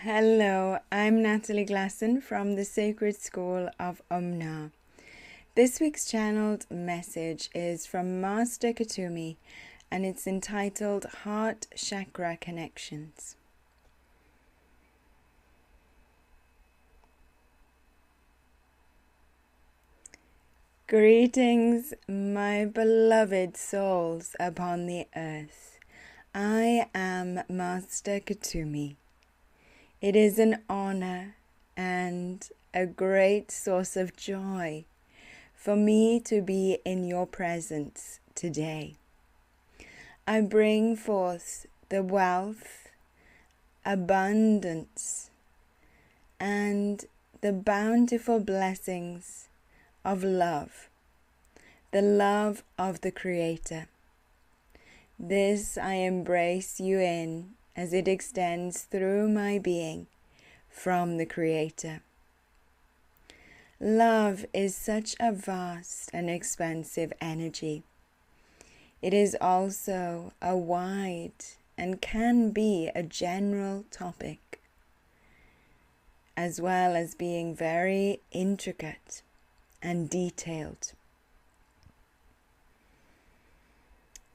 Hello, I'm Natalie Glasson from the Sacred School of OmNa. This week's channeled message is from Master Kuthumi and it's entitled Heart Chakra Connections. Greetings, my beloved souls upon the earth. I am Master Kuthumi. It is an honor and a great source of joy for me to be in your presence today. I bring forth the wealth, abundance, and the bountiful blessings of love, the love of the Creator. This I embrace you in as it extends through my being from the Creator. Love is such a vast and expansive energy. It is also a wide and can be a general topic, as well as being very intricate and detailed.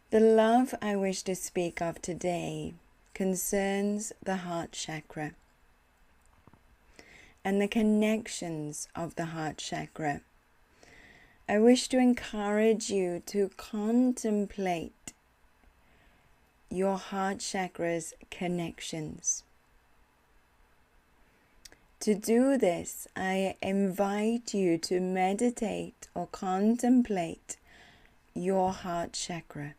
The love I wish to speak of today concerns the heart chakra and the connections of the heart chakra. I wish to encourage you to contemplate your heart chakra's connections. To do this, I invite you to meditate or contemplate your heart chakra.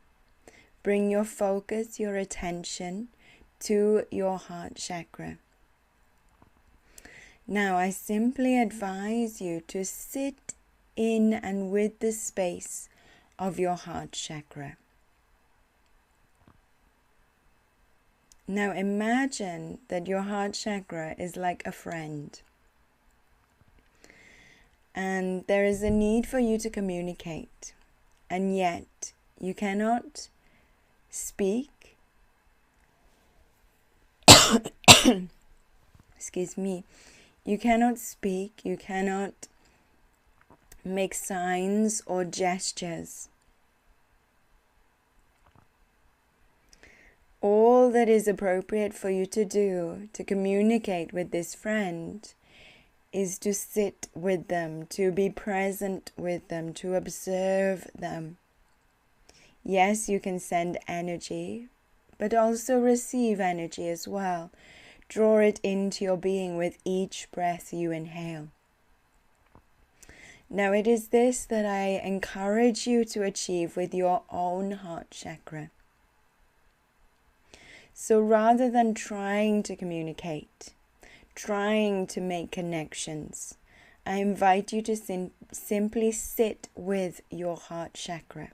Bring your focus, your attention to your heart chakra. Now, I simply advise you to sit in and with the space of your heart chakra. Now, imagine that your heart chakra is like a friend, and there is a need for you to communicate, and yet you cannot speak. Excuse me. You cannot speak, you cannot make signs or gestures. All that is appropriate for you to do to communicate with this friend is to sit with them, to be present with them, to observe them. Yes, you can send energy, but also receive energy as well. Draw it into your being with each breath you inhale. Now, it is this that I encourage you to achieve with your own heart chakra. So rather than trying to communicate, trying to make connections, I invite you to simply sit with your heart chakra.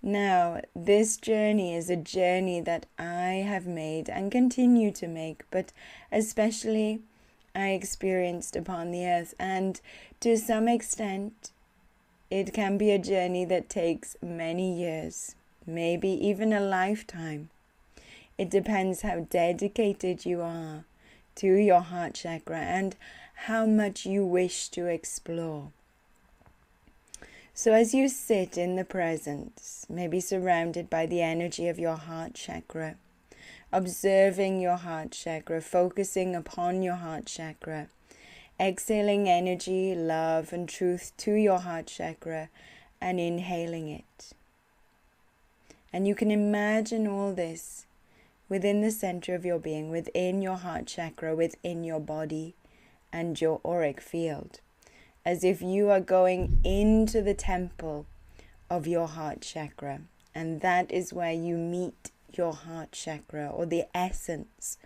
Now, this journey is a journey that I have made and continue to make, but especially I experienced upon the earth, and to some extent it can be a journey that takes many years, maybe even a lifetime. It depends how dedicated you are to your heart chakra and how much you wish to explore. So as you sit in the presence, maybe surrounded by the energy of your heart chakra, observing your heart chakra, focusing upon your heart chakra, exhaling energy, love and truth to your heart chakra and inhaling it. And you can imagine all this within the center of your being, within your heart chakra, within your body and your auric field, as if you are going into the temple of your heart chakra, and that is where you meet your heart chakra, or the essence,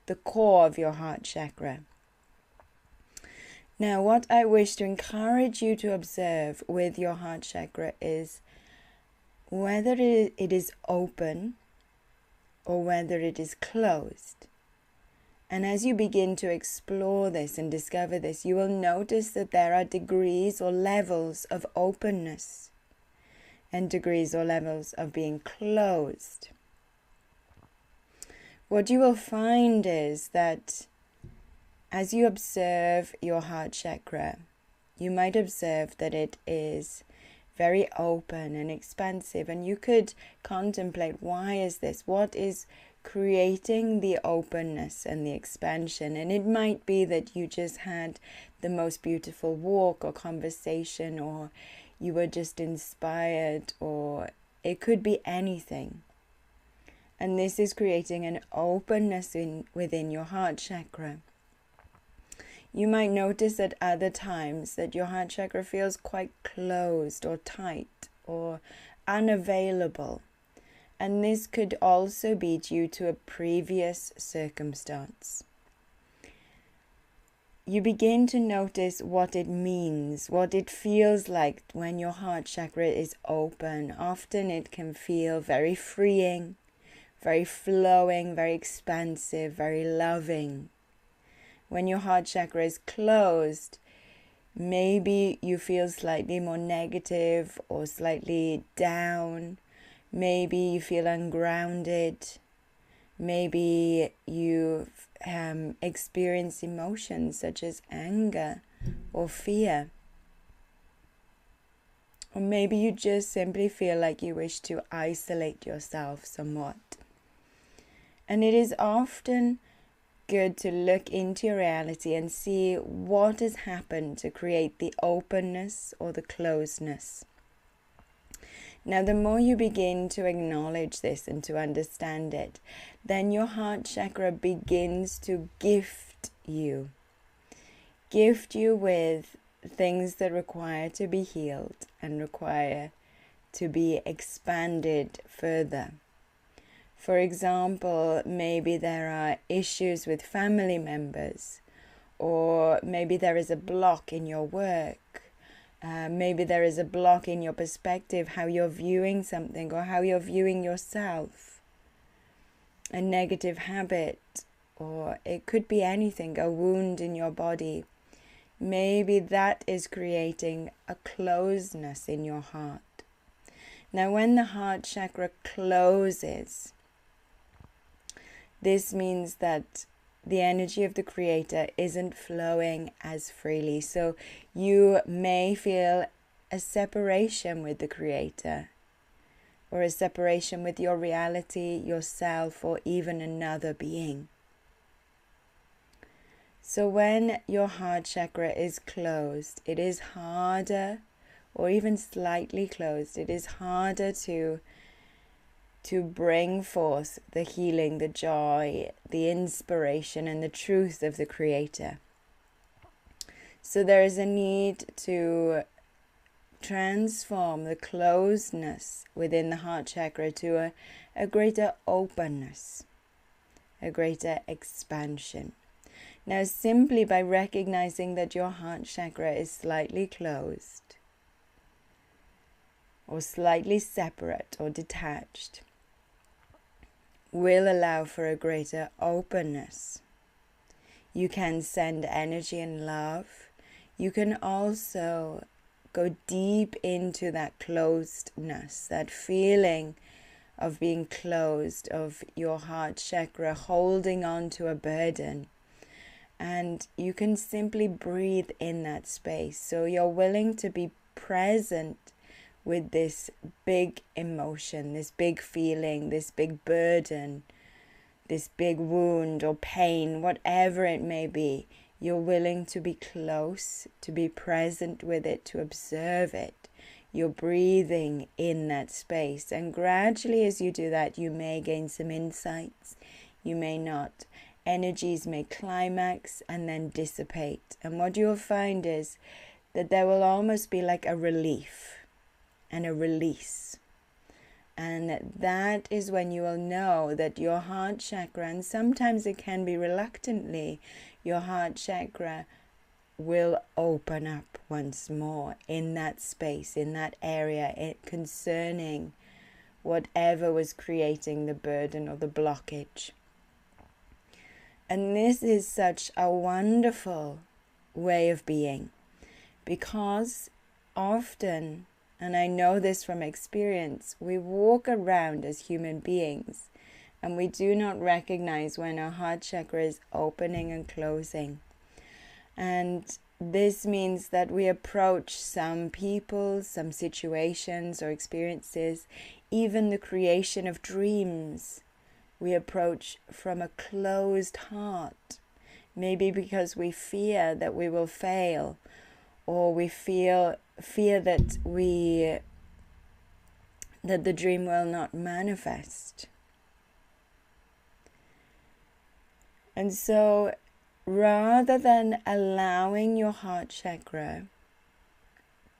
the core of your heart chakra. Now, what I wish to encourage you to observe with your heart chakra is whether it is open or whether it is closed. And as you begin to explore this and discover this, you will notice that there are degrees or levels of openness and degrees or levels of being closed. what you will find is that as you observe your heart chakra, you might observe that it is very open and expansive, and you could contemplate, why is this? What is creating the openness and the expansion? And it might be that you just had the most beautiful walk or conversation, or you were just inspired, or it could be anything. And this is creating an openness within your heart chakra. You might notice at other times that your heart chakra feels quite closed or tight or unavailable. And this could also be due to a previous circumstance. You begin to notice what it means, what it feels like when your heart chakra is open. Often it can feel very freeing, very flowing, very expansive, very loving. When your heart chakra is closed, maybe you feel slightly more negative or slightly down. Maybe you feel ungrounded. Maybe you experience emotions such as anger or fear. Or maybe you just simply feel like you wish to isolate yourself somewhat. And it is often good to look into your reality and see what has happened to create the openness or the closeness. Now, the more you begin to acknowledge this and to understand it, then your heart chakra begins to gift you with things that require to be healed and require to be expanded further. For example, maybe there are issues with family members, or maybe there is a block in your work. Maybe there is a block in your perspective, how you're viewing something or how you're viewing yourself. A negative habit, or it could be anything, a wound in your body. Maybe that is creating a closeness in your heart. Now, when the heart chakra closes, this means that the energy of the Creator isn't flowing as freely. So you may feel a separation with the Creator, or a separation with your reality, yourself, or even another being. So when your heart chakra is closed, it is harder, or even slightly closed, it is harder to bring forth the healing, the joy, the inspiration, and the truth of the Creator. So there is a need to transform the closeness within the heart chakra to a greater openness, a greater expansion. Now, simply by recognizing that your heart chakra is slightly closed, or slightly separate or detached, will allow for a greater openness. You can send energy and love. You can also go deep into that closedness, that feeling of being closed, of your heart chakra holding on to a burden. And you can simply breathe in that space. So you're willing to be present with this big emotion, this big feeling, this big burden, this big wound or pain, whatever it may be. You're willing to be close, to be present with it, to observe it. You're breathing in that space. And gradually as you do that, you may gain some insights, you may not. Energies may climax and then dissipate. And what you'll find is that there will almost be like a relief and a release. And that is when you will know that your heart chakra, and sometimes it can be reluctantly, your heart chakra will open up once more in that space, in that area, concerning whatever was creating the burden or the blockage. And this is such a wonderful way of being, because often, and I know this from experience, we walk around as human beings and we do not recognize when our heart chakra is opening and closing. And this means that we approach some people, some situations or experiences, even the creation of dreams, we approach from a closed heart. Maybe because we fear that we will fail, or we fear that the dream will not manifest. And so rather than allowing your heart chakra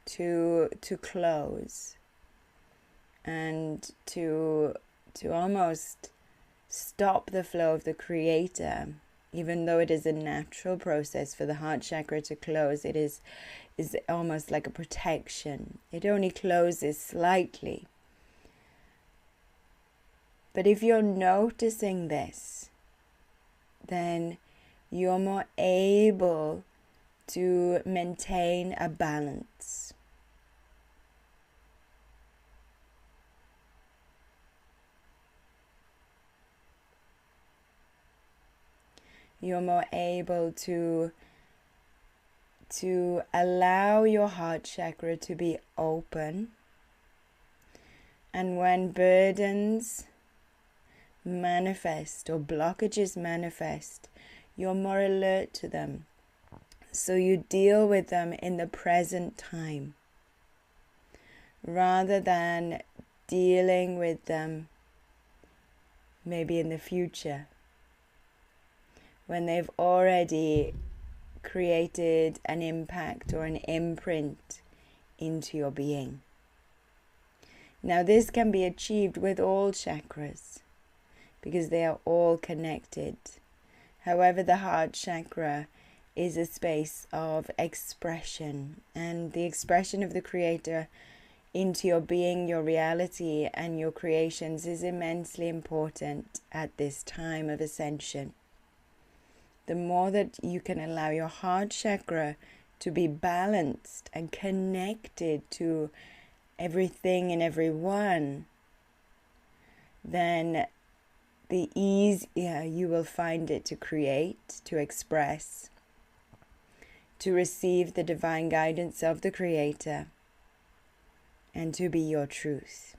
to close and to almost stop the flow of the Creator, even though it is a natural process for the heart chakra to close, it is almost like a protection. It only closes slightly. But if you're noticing this, then you're more able to maintain a balance. You're more able to allow your heart chakra to be open. And when burdens manifest or blockages manifest, you're more alert to them. So you deal with them in the present time, rather than dealing with them maybe in the future, when they've already created an impact or an imprint into your being. Now this can be achieved with all chakras, because they are all connected. However, the heart chakra is a space of expression, and the expression of the Creator into your being, your reality, and your creations is immensely important at this time of ascension. The more that you can allow your heart chakra to be balanced and connected to everything and everyone, then the easier you will find it to create, to express, to receive the divine guidance of the Creator, and to be your truth.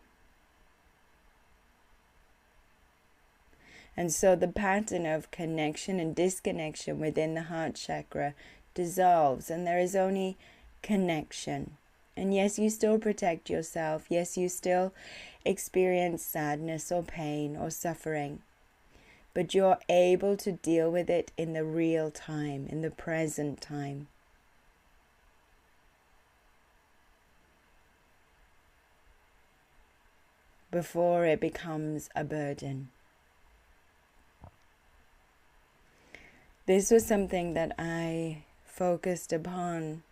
And so the pattern of connection and disconnection within the heart chakra dissolves, and there is only connection. And yes, you still protect yourself. Yes, you still experience sadness or pain or suffering. But you're able to deal with it in the real time, in the present time. Before it becomes a burden. This was something that I focused upon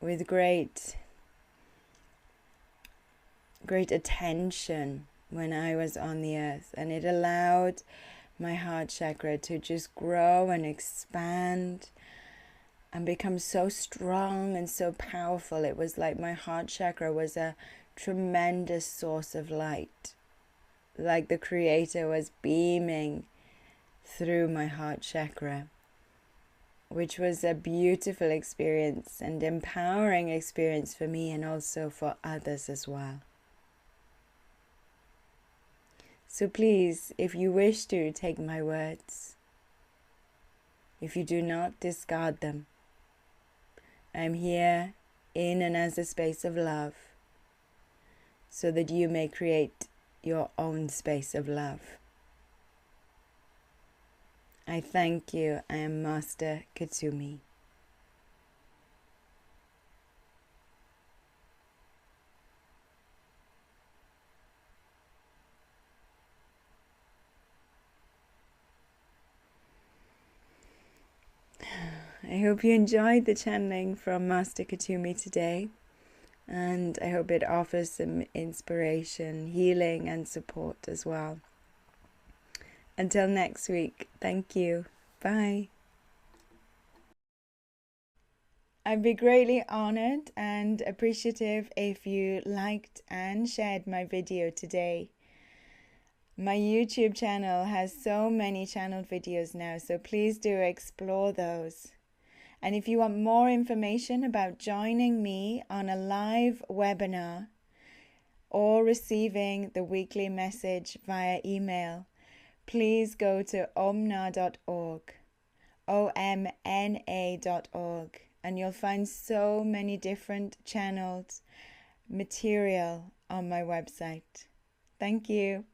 with great attention when I was on the earth, and it allowed my heart chakra to just grow and expand and become so strong and so powerful. It was like my heart chakra was a tremendous source of light, like the Creator was beaming through my heart chakra, which was a beautiful experience and empowering experience for me and also for others as well. So please, if you wish to, take my words. If you do not, discard them. I am here in and as a space of love, so that you may create your own space of love. I thank you. I am Master Kuthumi. I hope you enjoyed the channeling from Master Kuthumi today, and I hope it offers some inspiration, healing, and support as well. Until next week, thank you. Bye. I'd be greatly honored and appreciative if you liked and shared my video today. My YouTube channel has so many channeled videos now, so please do explore those. And if you want more information about joining me on a live webinar or receiving the weekly message via email, please go to omna.org, omna.org, and you'll find so many different channeled material on my website. Thank you.